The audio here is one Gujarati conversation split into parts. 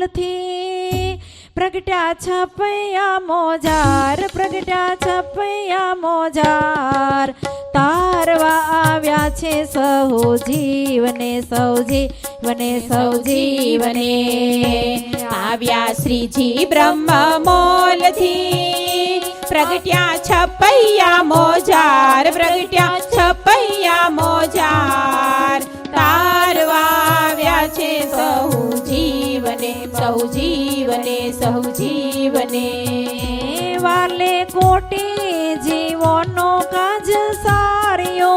મોલથી પ્રગટ્યા છપૈયા મોજાર, પ્રગટ્યા છપૈયા મોજાર. તારવા આવ્યા છે સહુ જીવને, સૌ જીવને, સૌ જીવને. આવ્યા શ્રીજી બ્રહ્મ મોલથી પ્રગટ્યા છપૈયા મોજાર, પ્રગટ્યા છપૈયા મોજાર. તારવા આવ્યા છે સહુ જીવને, સહુ જીવને, સહુ જીવને. વાલે કોટી જીવોનો કાજ સાર્યો,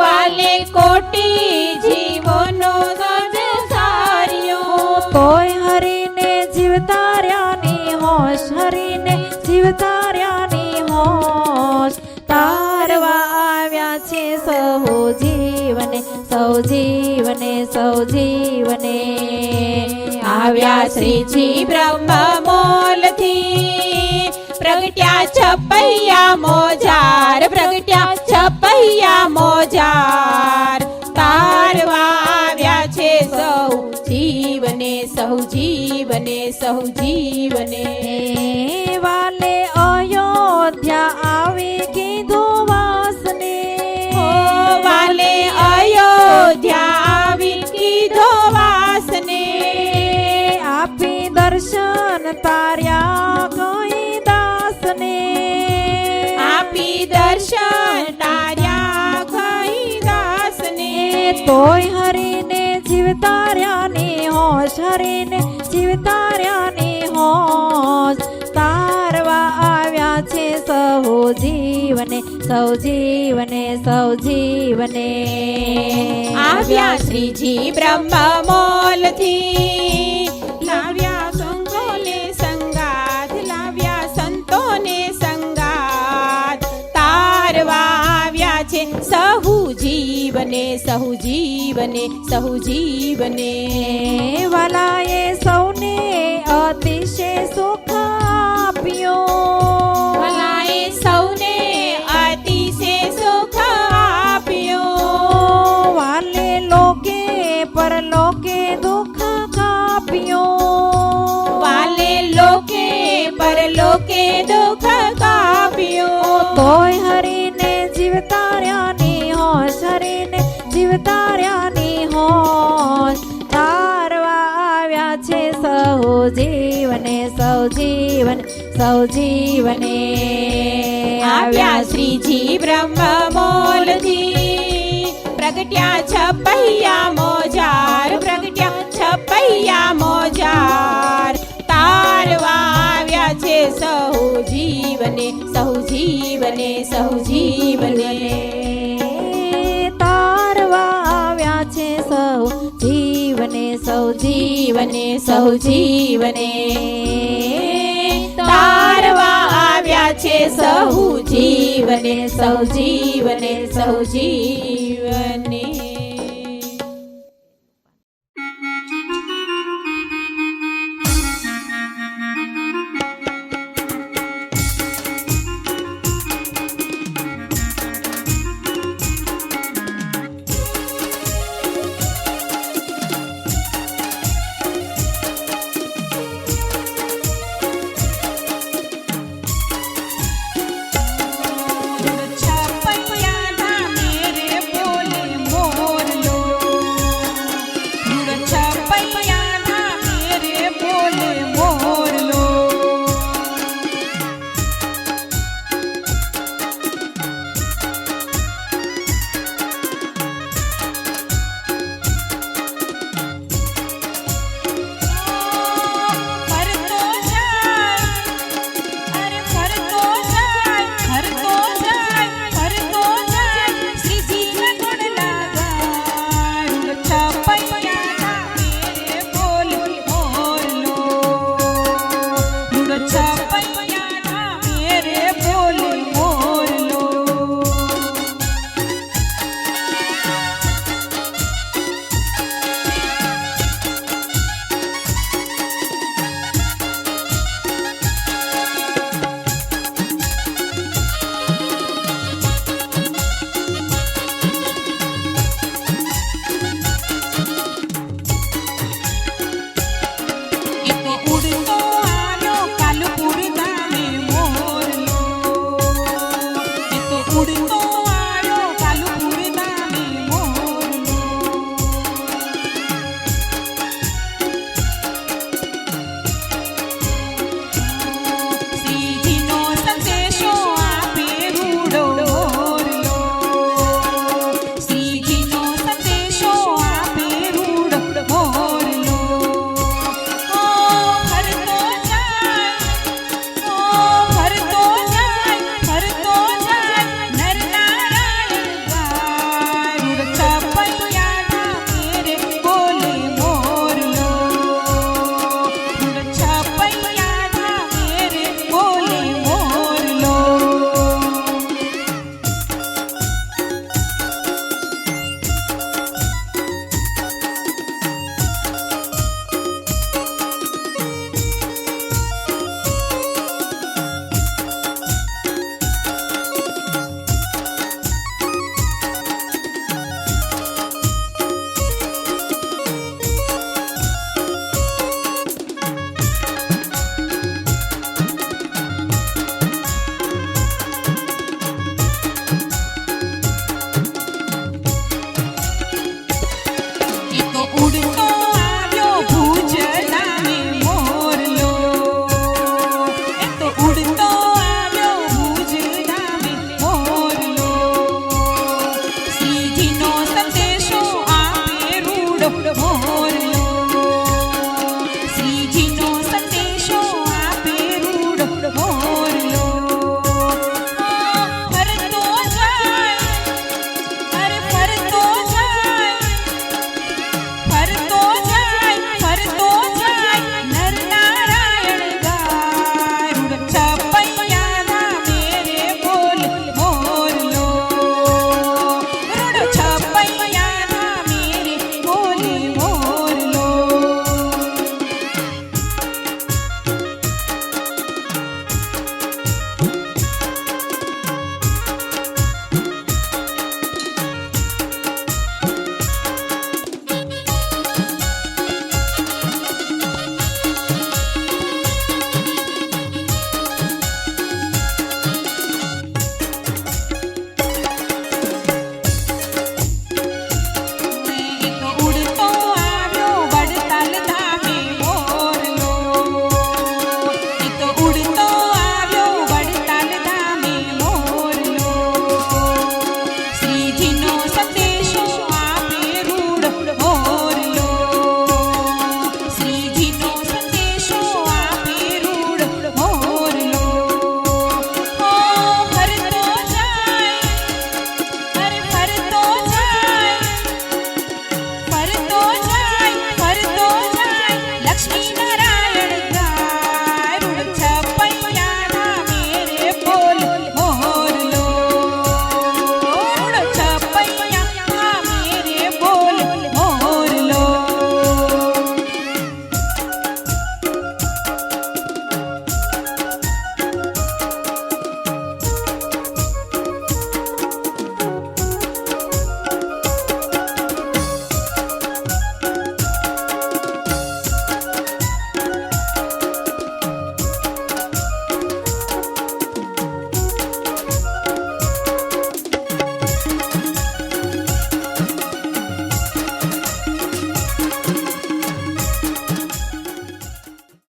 વાલે કોટી જીવોનો કાજ સાર્યો. તોય હરીને જીવતા રહ્યાની હોશ, હરીને જીવતા રહ્યાની હોશ. તારવા આવ્યા છે સહુ જીવને, સૌ જીવને, સૌ જીવને. આવ્યા શ્રીજી બ્રહ્મ મોલથી પ્રગટ્યા છપૈયા મોજાર, પ્રગટ્યા છપૈયા મોજાર. તારવા આવ્યા છે સહુ જીવને, સહુ જીવને, સહુ જીવને. વાલે અયોધ્યા આવી કીધું વાસને, વાલે અયોધ્યા આવી કીધો વાસને. આપી દર્શન તાર્યા કઈ દાસને, આપી દર્શન તાર્યા કઈ દાસને. તોય હરીને જીવતા રહ્યાની હોશ, હરીને જીવતા રહ્યાની હોશ. તારવા આવ્યા છે સહુ જીવને, સૌ જીવને, સૌ જીવને. આવ્યા શ્રીજી બ્રહ્મ મોલથી લાવ્યા સંતોને સંગાથ, લાવ્યા સંતોને સંગાથ. તારવા આવ્યા છે સહુ જીવને, સહુ જીવને, સહુ જીવને. વાલાએ સૌને અતિશય સુખ આપ્યો, ભલાએ સૌને અતિશય સુખ આપ્યો. વાલે લોકે પરલોકે દુઃખ કાપ્યો, વાલે લોકે પરલોકે દુઃખ કાપ્યો. તોય હરીને જીવતા રહ્યાની હોશ, હરીને જીવતા રહ્યાની હોશ. તારવા આવ્યા છે સહુ જીવને, સૌ જીવન, સૌ જીવને. આવ્યા શ્રીજી બ્રહ્મ મોલથી પ્રગટ્યા છપૈયા મોજાર, પ્રગટ્યા છપૈયા મોજાર. તારવા આવ્યા છે સહુ જીવને, સહુ જીવને, સહુ જીવને. તારવા આવ્યા છે સહુ જીવને, સૌ જીવને, સૌ જીવને. તારવા આવ્યા છે સહુ જીવને, સૌ જીવને, સૌ જીવને. છપૈયા ધામે રે બોલે ઉડી